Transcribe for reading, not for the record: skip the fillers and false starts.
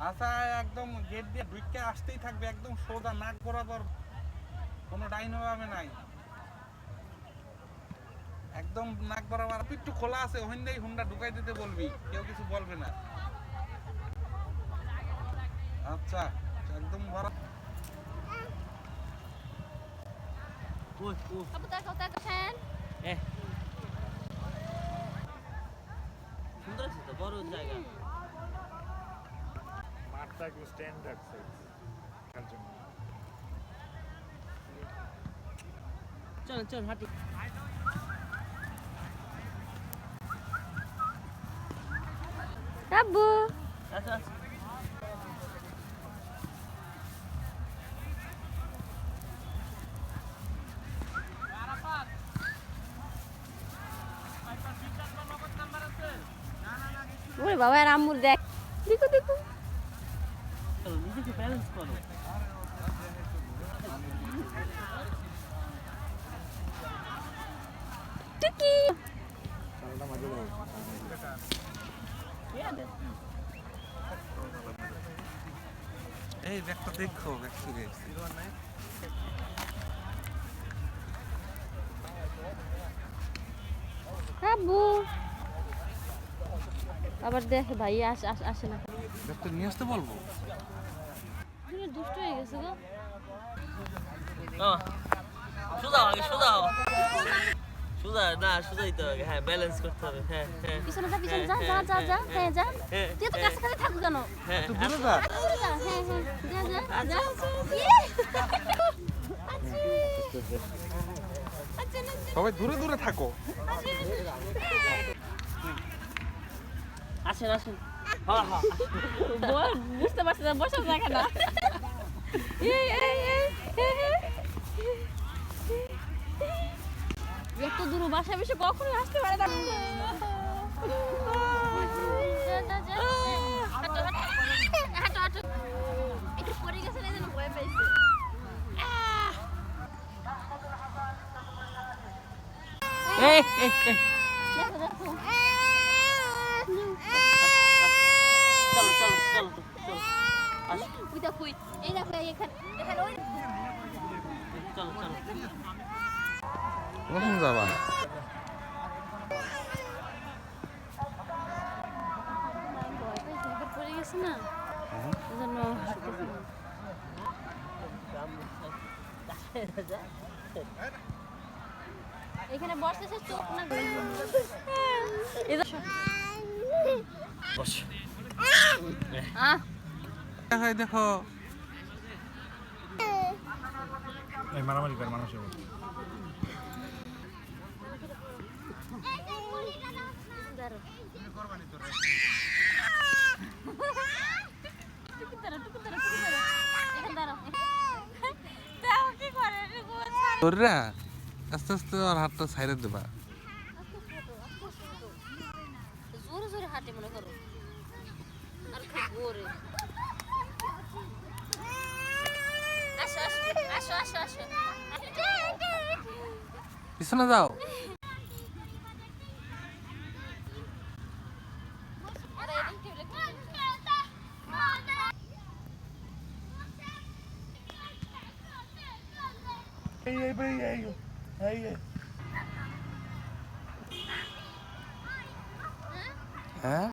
আচ্ছা একদম গেট দিয়ে ঢুকে আসতেই থাকবে, একদম সোজা নাক বরাবর, কোনো ডাইনো ভাবে নাই, একদম নাক বরাবর। একটু খোলা আছে, ওখানেই হুন্ডা ঢুকাই দিতে বলবি, কেউ কিছু বলবে না। আচ্ছা একদম ভরা। সুন্দর আছে তো, বড় জায়গা। মাঠটা একটু স্ট্যান্ড রাখছে খেলার জন্য। চল চল হাঁটি। আব্বু আচ্ছা আচ্ছা। ওরে বাবা, আর আম্মুর দেখ, দেখো দেখো। চলো নিজেকে ব্যালেন্স করো। টুকি খেলাটা মাঝে দাও। এই ব্যাগটা দেখো, ব্যাগ থেকে আব্বু আবার দেখ ভাই আসে না। ব্যাগটা নিয়ে আসতে বলবো। দুষ্ট হয়ে গেছে গো। সোজা আগে সোজা সোজা না, সোজাই তো আগে। হ্যাঁ ব্যালেন্স করতে হবে। হ্যাঁ হ্যাঁ পিছনে যা পিছনে যা যা যা যা। হ্যাঁ যা। তুই তো কাছে কাছে থাকো কেন? হ্যাঁ একটু দূরে যা। দূরে যা। হ্যাঁ হ্যাঁ যা যা যা। সবাই দূরে দূরে থাকো। আসেন আসেন। হ্যাঁ হ্যাঁ বুঝতে পারছি না, বসে থাকে না। এত দূর বাসায় বসে কখনো আসতে পারে না। একটু পড়ে গেছে না, যেন ভয় পাইছে। এই এই এই দেখো দেখো। চলো চলো চলো চলো। আসো ওই দেখো, এই দেখো এখানে এখানে ওই চলো চলো। কখন যাবা? ভয় পাইছে, এবার পড়ে গেছে না, এজন্য হাঁটতেছে না। এখানে বসতেছে, চোখ না বস। দেখো দেখো, এই মারামারি কর মানুষের মতো। তোরা আস্তে আস্তে আর হাতটা ছাইড়ে দেবা। জোরে জোরে হাঁটে মনে করো, আর খুব জোরে। আসো আসো আসো আসো আসো। পিছনে যাও। হ্যাঁ